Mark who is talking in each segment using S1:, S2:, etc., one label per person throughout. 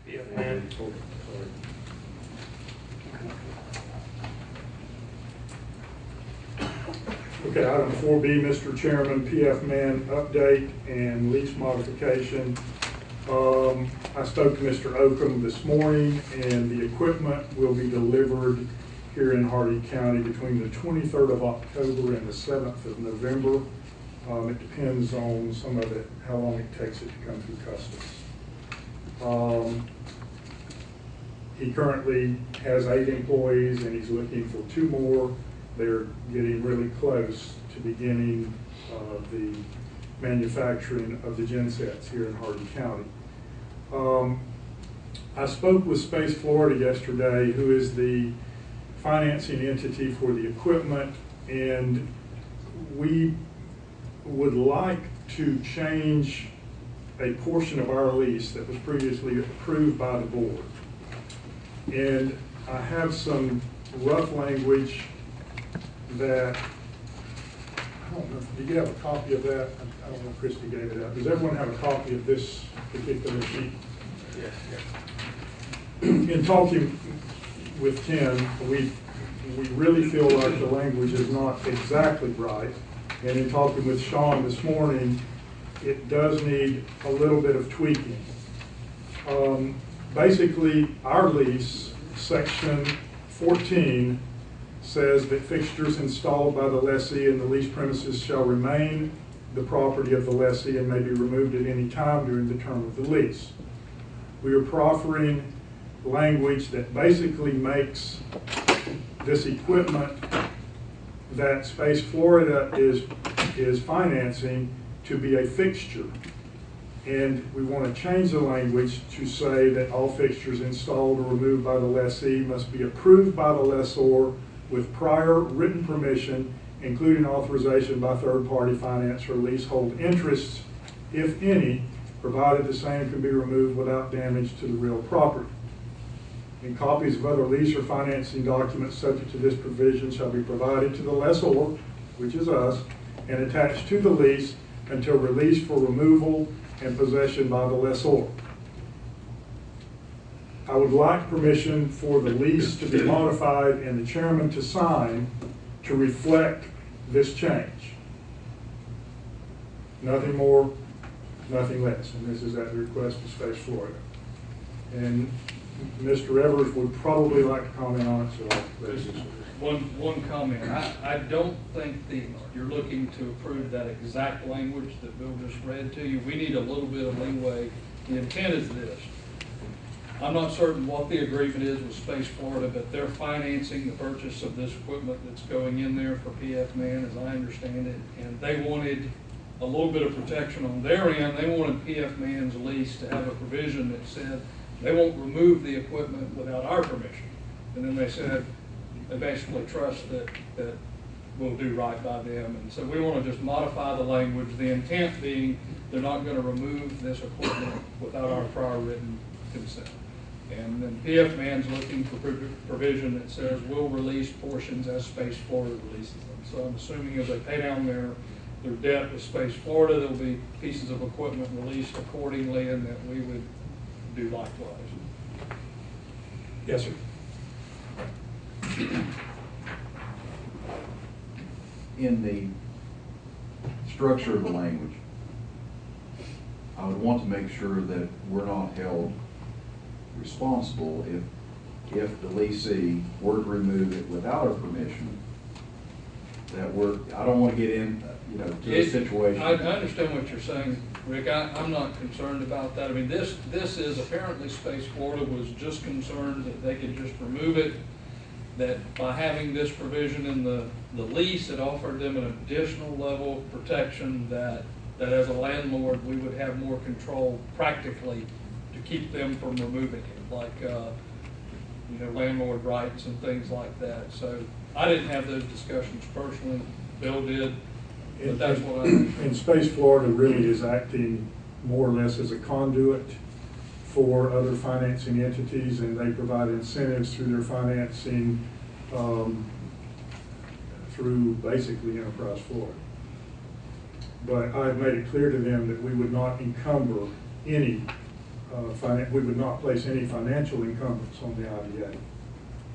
S1: Yeah, man.
S2: Sorry. Okay, item 4B, Mr. Chairman, PF Man update and lease modification. I spoke to Mr. Oakham this morning, and the equipment will be delivered here in Hardy County between the 23rd of October and the 7th of November. It depends on some of it, how long it takes it to come through customs. He currently has 8 employees, and he's looking for 2 more. They're getting really close to beginning the manufacturing of the gensets here in Hardy County. I spoke with Space Florida yesterday, who is the financing entity for the equipment, and we would like to change a portion of our lease that was previously approved by the board. And I have some rough language that, I don't know, do you have a copy of that? I don't know if Christy gave it out. Does everyone have a copy of this particular sheet?
S1: Yes.
S2: In talking with Ken, we really feel like the language is not exactly right. And in talking with Sean this morning, it does need a little bit of tweaking. Basically, our lease, section 14, says that fixtures installed by the lessee in the leased premises shall remain the property of the lessee and may be removed at any time during the term of the lease. We are proffering language that basically makes this equipment that Space Florida is financing to be a fixture. And we want to change the language to say that all fixtures installed or removed by the lessee must be approved by the lessor with prior written permission, including authorization by third-party finance or leasehold interests, if any, provided the same can be removed without damage to the real property. And copies of other lease or financing documents subject to this provision shall be provided to the lessor, which is us, and attached to the lease until released for removal and possession by the lessor. I would like permission for the lease to be modified and the chairman to sign to reflect this change. Nothing more, nothing less. And this is at the request of Space Florida. And Mr. Evers would probably like to comment on it, so I'll let you.
S3: One comment. I don't think that you're looking to approve that exact language that Bill just read to you. We need a little bit of leeway. The intent is this. I'm not certain what the agreement is with Space Florida, but they're financing the purchase of this equipment that's going in there for PF Man, as I understand it, and they wanted a little bit of protection on their end. They wanted PF Man's lease to have a provision that said they won't remove the equipment without our permission. And then they said they basically trust that we'll do right by them. And so we want to just modify the language, the intent being they're not going to remove this equipment without our prior written consent. And then PF Man's looking for provision that says we'll release portions as Space Florida releases them. So I'm assuming as they pay down their debt with Space Florida, there'll be pieces of equipment released accordingly, and that we would do likewise.
S2: Yes, sir.
S4: In the structure of the language, I would want to make sure that we're not held responsible if the leasee were to remove it without our permission. I don't want to get in, to a situation.
S3: I understand what you're saying, Rick. I'm not concerned about that. I mean, this is apparently Space Florida was just concerned that they could just remove it, that by having this provision in the lease, it offered them an additional level of protection that as a landlord, we would have more control practically to keep them from removing it, like landlord rights and things like that. So I didn't have those discussions personally. Bill did, but that's what I understand.
S2: And Space Florida really is acting more or less as a conduit for other financing entities, and they provide incentives through their financing through basically Enterprise Florida. But I have made it clear to them that we would not encumber any we would not place any financial encumbrance on the IDA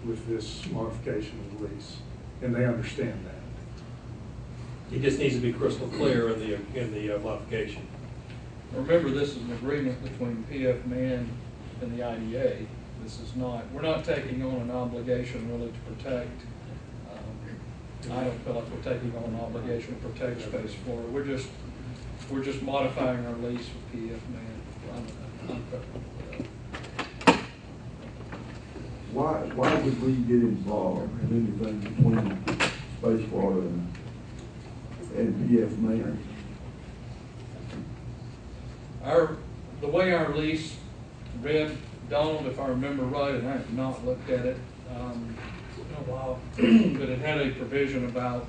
S2: with this modification of the lease, and they understand that.
S1: It just needs to be crystal clear in the modification.
S3: Remember, this is an agreement between PF Man and the IDA. This is not, we're not taking on an obligation really to protect, I don't feel like we're taking on an obligation to protect Space Florida. We're just modifying our lease with PF Man. I'm
S5: Why would we get involved in anything between Space Florida and PF Man?
S3: The way our lease read, Donald, if I remember right, and I have not looked at it in a while, but it had a provision about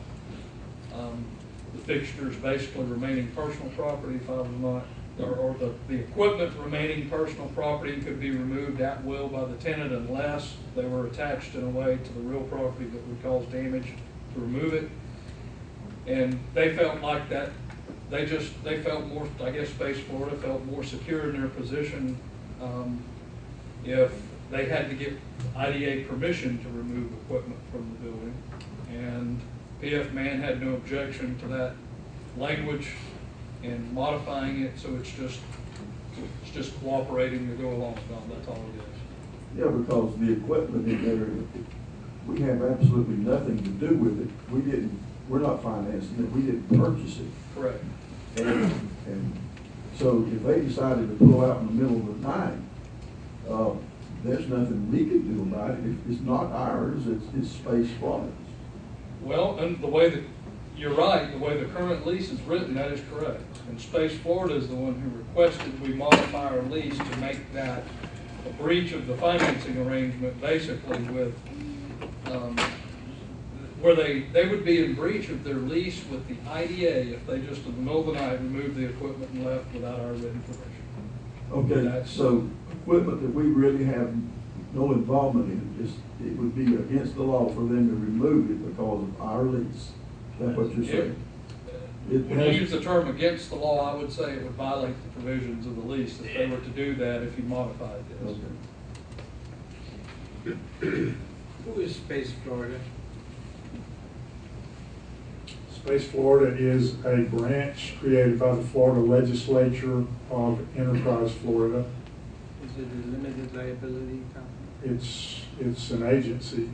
S3: the fixtures basically remaining personal property, if I was not, or the equipment remaining personal property could be removed at will by the tenant unless they were attached in a way to the real property that would cause damage to remove it. And they felt like that, they felt more, I guess Space Florida felt more secure in their position if they had to get IDA permission to remove equipment from the building. And PF Man had no objection to that language and modifying it, so it's just cooperating to go along, Don, that's all it is.
S5: Yeah, because the equipment in there, we have absolutely nothing to do with it. We're not financing it, we didn't purchase it.
S3: Correct.
S5: And so if they decided to pull out in the middle of the night, there's nothing we could do about it. It's not ours, it's Space Florida's.
S3: Well, and the way that, you're right, the way the current lease is written, that is correct. And Space Florida is the one who requested we modify our lease to make that a breach of the financing arrangement, basically with, where they would be in breach of their lease with the IDA if they just in the middle of the night removed the equipment and left without our written permission.
S5: Okay, so equipment that we really have no involvement in, it would be against the law for them to remove it because of our lease. Is that what you're saying?
S3: When you use the term against the law, I would say it would violate the provisions of the lease if they were to do that if you modified this.
S5: Okay.
S6: Who is Space Florida?
S2: Space Florida is a branch created by the Florida Legislature of Enterprise Florida.
S6: Is it a limited liability company?
S2: It's an agency.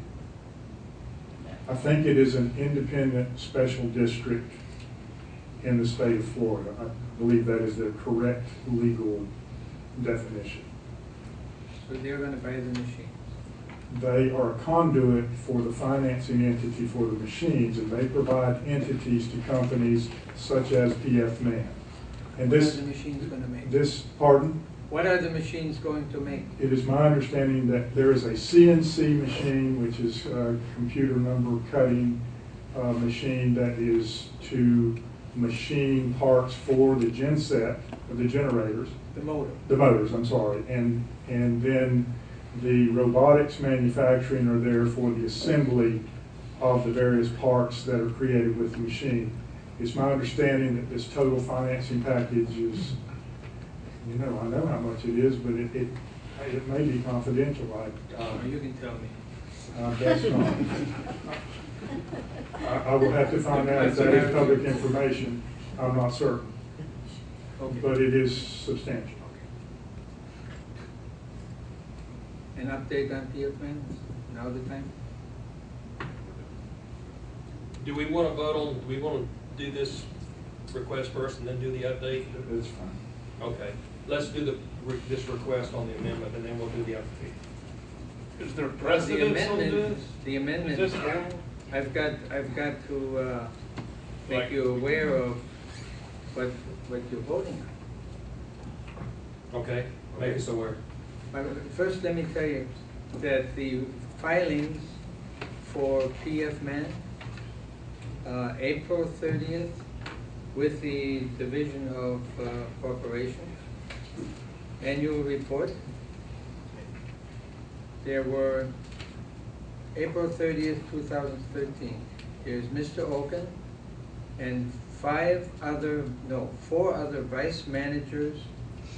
S2: I think it is an independent special district in the state of Florida. I believe that is the correct legal definition.
S6: So they're going to buy the machines.
S2: They are a conduit for the financing entity for the machines, and they provide entities to companies such as PF Man. And
S6: What are the machines going to make?
S2: Pardon?
S6: What are the machines going to make?
S2: It is my understanding that there is a CNC machine, which is a computer number cutting machine that is to machine parts for the genset, the generators.
S6: The motor.
S2: The motors, I'm sorry. And then the robotics manufacturing are there for the assembly of the various parts that are created with the machine. It's my understanding that this total financing package is, I know how much it is, but it may be confidential.
S6: You can tell me.
S2: That's not. I will have to find out if that is public information. I'm not certain.
S6: Okay.
S2: But it is substantial.
S6: An update on PFN? Now the time?
S1: Do we want to vote on, do we want to do this request first and then do the update?
S2: That's fine.
S1: Okay, let's do this request on the amendment and then we'll do the update. Is there
S6: The
S1: precedence on
S6: amendment,
S1: this?
S6: the amendment,
S1: Is this formal?
S6: I've got to make
S1: Like-
S6: you aware of what you're voting on.
S1: Okay, make us aware.
S6: But first, let me tell you that the filings for PF Man, April 30th, with the Division of Corporations, annual report. There were, April 30th, 2013, there's Mr. Oken and four other vice managers,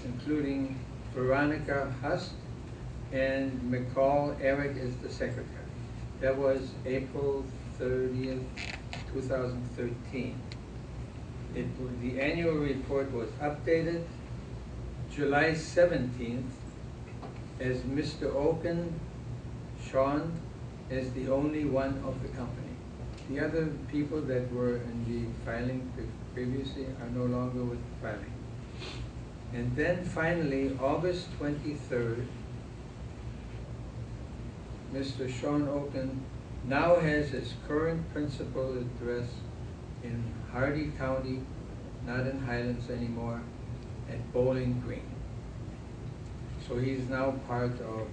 S6: including Veronica Hust, and McCall Eric is the secretary. That was April 30th, 2013. The annual report was updated July 17th as Mr. Oken, Sean, is the only one of the company. The other people that were in the filing previously are no longer with the filing. And then finally, August 23rd, Mr. Sean Oken now has his current principal address in Hardy County, not in Highlands anymore, at Bowling Green. So he's now part of,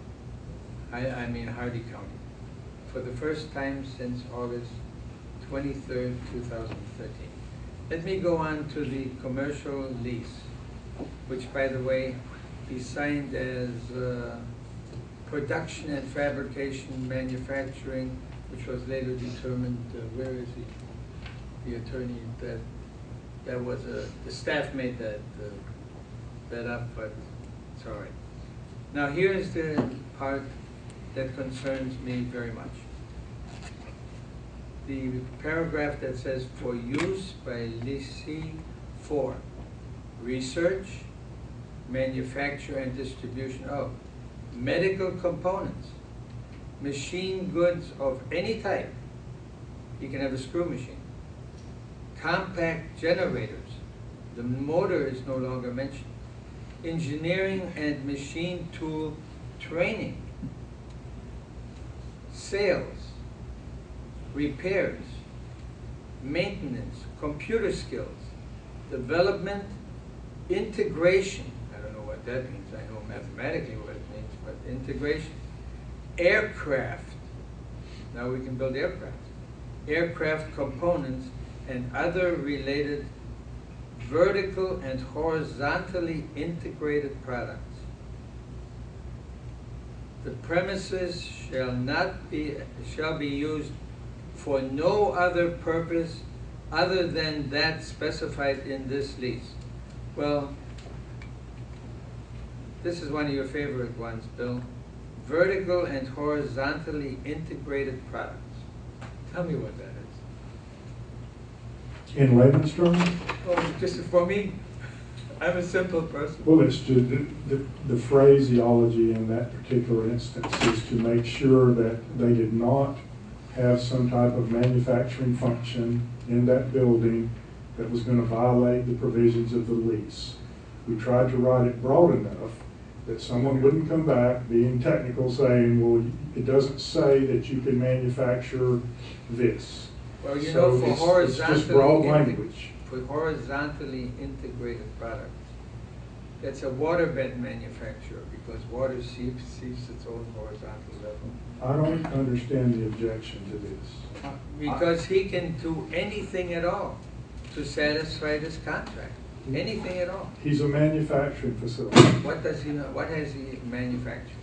S6: Hardy County, for the first time since August 23rd, 2013. Let me go on to the commercial lease, which, by the way, he signed as production and fabrication manufacturing, which was later determined, where is he? The attorney that was the staff made that up, but it's all right. Now here's the part that concerns me very much. The paragraph that says, for use by lessee for research, manufacture, and distribution of medical components, machine goods of any type. You can have a screw machine. Compact generators. The motor is no longer mentioned. Engineering and machine tool training. Sales. Repairs. Maintenance. Computer skills. Development. Integration. I don't know what that means. I know mathematically what it means, but integration. Aircraft. Now we can build aircraft. Aircraft components and other related vertical and horizontally integrated products. The premises shall be used for no other purpose other than that specified in this lease. Well, this is one of your favorite ones, Bill. Vertical and horizontally integrated products. Tell me what that is.
S2: In layman's terms,
S6: Oh, just for me, I'm a simple person.
S2: well, it's to, the phraseology in that particular instance is to make sure that they did not have some type of manufacturing function in that building that was going to violate the provisions of the lease. We tried to write it broad enough that someone wouldn't come back being technical saying, well, it doesn't say that you can manufacture this.
S6: Well, you
S2: So
S6: know,
S2: it's just broad language.
S6: For horizontally integrated products, that's a waterbed manufacturer because water seeps its own horizontal level.
S2: I don't understand the objection to this.
S6: Because he can do anything at all to satisfy this contract. Anything at all.
S2: He's a manufacturing facility.
S6: What does he know? What has he manufactured?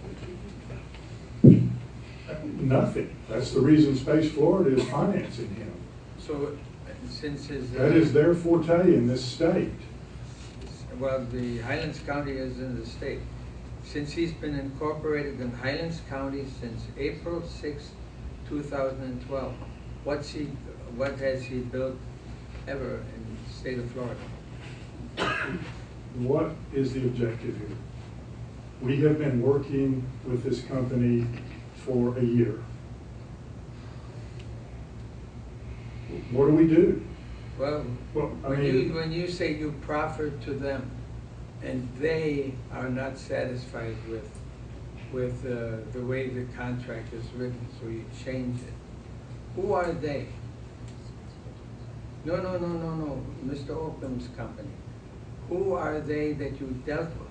S2: Nothing. That's the reason Space Florida is financing him.
S6: So, since his
S2: That is their forte in this state.
S6: well, the Highlands County is in the state. Since he's been incorporated in Highlands County since April 6, 2012, what has he built ever in the state of Florida?
S2: What is the objective here? We have been working with this company for a year. What do?
S6: Well,
S2: I mean,
S6: when you say you proffer to them, and they are not satisfied with the way the contract is written, so you change it. Who are they? No, Mr. Oakham's company. Who are they that you dealt with?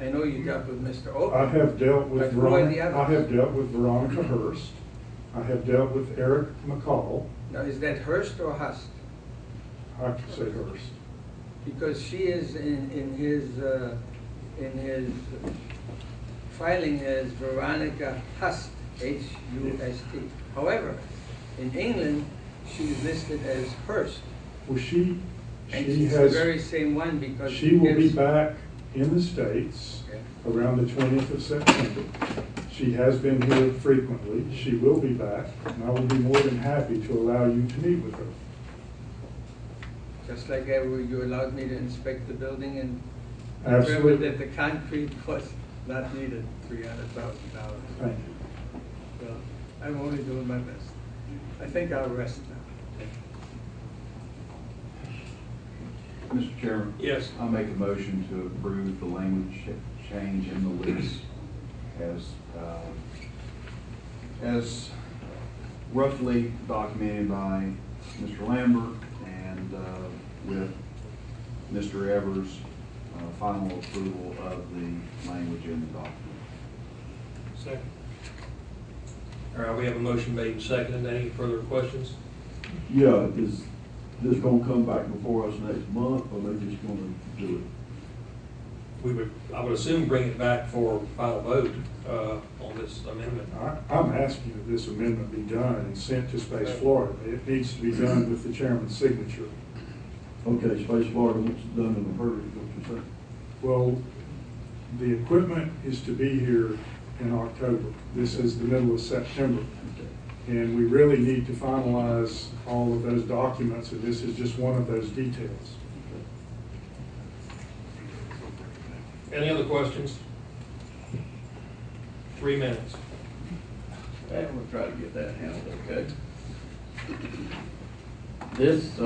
S6: I know you dealt with Mr. Oakham.
S2: I have dealt with
S6: But who are the others?
S2: I have dealt with Veronica Hurst. I have dealt with Eric McCall.
S6: Now, is that Hurst or Hust?
S2: I have to say Hurst.
S6: Because she is in his filing as Veronica Hust, H-U-S-T. However, in England, she's listed as Hurst.
S2: Well, she
S6: And she's
S2: has.
S6: the very same one because
S2: She will be
S6: gives-
S2: back in the States
S6: Okay.
S2: around the 20th of September. She has been here frequently. She will be back, and I will be more than happy to allow you to meet with her.
S6: Just like you allowed me to inspect the building and
S2: Absolutely.
S6: determined that the concrete was not needed, $300,000.
S2: Thank you.
S6: So I'm only doing my best. I think I'll rest now.
S4: Mr. Chairman?
S1: Yes.
S4: I make a motion to approve the language change in the lease as roughly documented by Mr. Lambert and with Mr. Evers' final approval of the language in the document.
S1: Second. All right, we have a motion made and seconded. Any further questions?
S5: Yeah, is this gonna come back before us next month, or they just gonna do it?
S1: I would assume bring it back for final vote on this amendment.
S2: I'm asking that this amendment be done and sent to Space Florida. It needs to be done with the chairman's signature.
S5: Okay, Space Florida wants it done in a hurry, is what you're saying?
S2: Well, the equipment is to be here in October. This is the middle of September. And we really need to finalize all of those documents, and this is just one of those details.
S1: Any other questions? 3 minutes.
S7: Okay, we'll try to get that handled, okay? This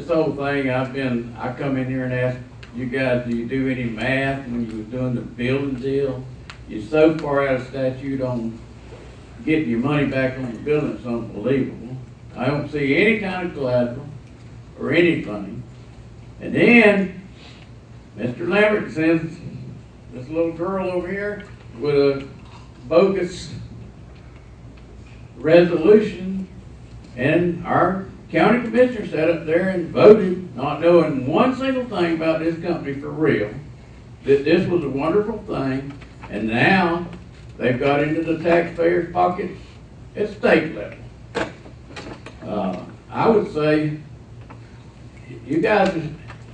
S7: whole thing, I come in here and ask you guys, do you do any math when you were doing the building deal? You're so far out of statute on getting your money back on the building, it's unbelievable. I don't see any kind of collateral or anything. And then, Mr. Lambert sends this little girl over here with a bogus resolution, and our county commissioner sat up there and voted, not knowing one single thing about this company for real, that this was a wonderful thing, and now they've got into the taxpayers' pocket at state level. I would say, you guys,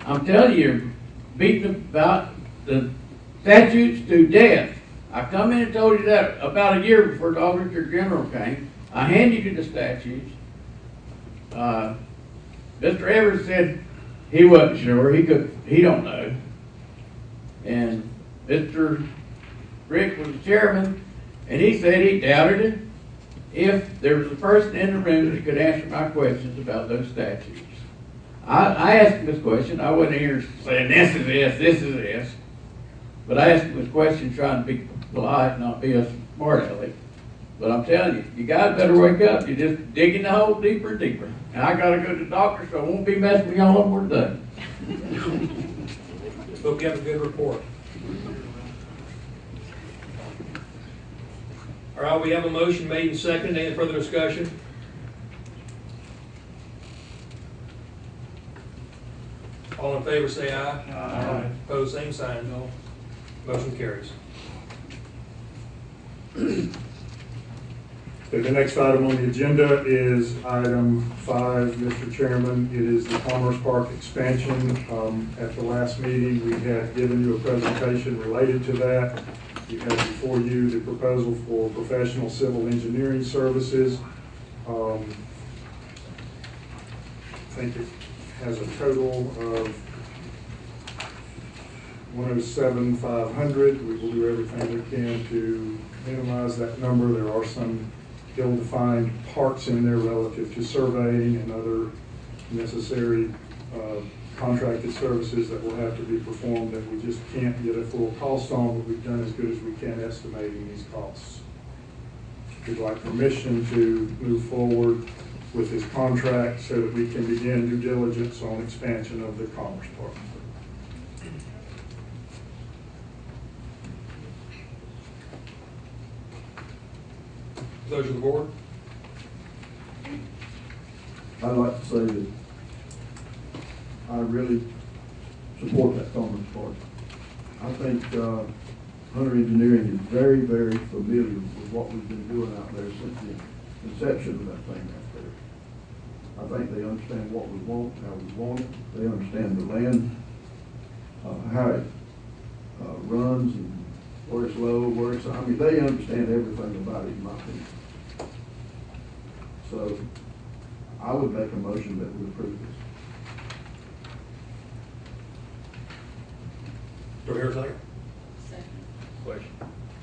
S7: I'm telling you, beating about the statutes to death. I come in and told you that about a year before the Auditor General came. I handed you the statutes. Mr. Evers said he wasn't sure. He don't know. And Mr. Rick was the chairman, and he said he doubted it if there was a person in the room that could answer my questions about those statutes. I asked him this question. I wasn't here saying this is this. But I asked him this question trying to be polite, not be a smart aleck. But I'm telling you, you guys better wake up. You're just digging the hole deeper and deeper. And I got to go to the doctor, so I won't be messing with y'all over today.
S1: Hope you have a good report. All right, we have a motion made and seconded. Any further discussion? All in favor say aye. Aye. Opposed, same sign. No. Motion carries.
S2: Okay, the next item on the agenda is item 5, Mr. Chairman. It is the Commerce Park expansion. At the last meeting, we had given you a presentation related to that. You have before you the proposal for professional civil engineering services. I think it has a total of $107,500. We will do everything we can to minimize that number. There are some ill-defined parts in there relative to surveying and other necessary contracted services that will have to be performed that we just can't get a full cost on, but we've done as good as we can estimating these costs. We'd like permission to move forward with this contract so that we can begin due diligence on expansion of the Commerce Park.
S1: Pleasure of the board.
S5: I'd like to say that I really support that Commerce Park. I think Hunter Engineering is very, very familiar with what we've been doing out there since the inception of that thing out there. I think they understand what we want, how we want it. They understand the land how it runs and where it's low, where it's, I mean, they understand everything about it, in my opinion. So I would make a motion that we approve this.
S1: Do I hear a second?
S8: Second.
S1: Question.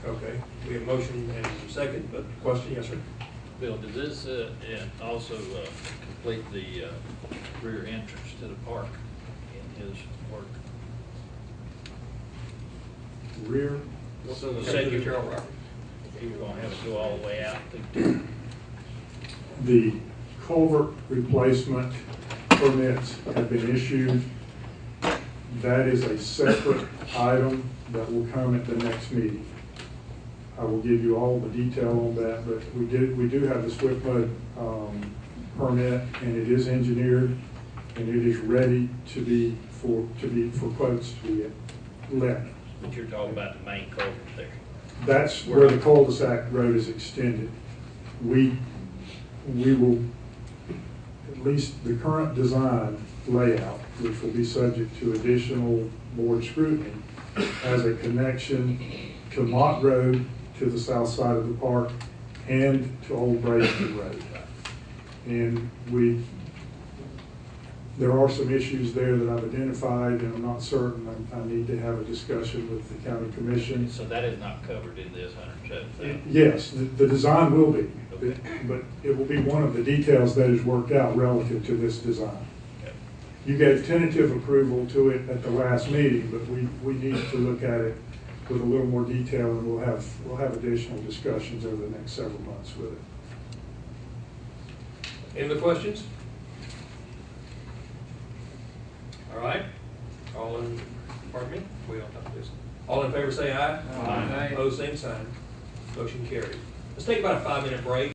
S1: Okay, we have a motion and a second, but question, yes, sir?
S9: Bill, does this also complete the rear entrance to the park in his work?
S2: Rear,
S1: So the
S9: Second.
S1: secretarial property.
S9: You're gonna have it go all the way out to,
S2: the culvert replacement permits have been issued. That is a separate item that will come at the next meeting. I will give you all the detail on that, but we do have the Swift Mud permit, and it is engineered, and it is ready for quotes to be let.
S9: but you're talking about the main culvert there.
S2: That's where the cul-de-sac road is extended. We will, at least the current design layout, which will be subject to additional board scrutiny, as a connection to Mott Road, to the south side of the park, and to Old Bradenton Road. And there are some issues there that I've identified, and I'm not certain. I need to have a discussion with the county commission.
S9: So that is not covered in this 107,000?
S2: Yes, the design will be,
S9: Okay.
S2: but it will be one of the details that is worked out relative to this design.
S9: Okay.
S2: You gave tentative approval to it at the last meeting, but we need to look at it with a little more detail, and we'll have additional discussions over the next several months with it.
S1: Any other questions? All right, pardon me, we don't have this. All in favor say aye.
S6: Aye.
S1: Opposed, same sign. Motion carried. Let's take about a 5-minute break.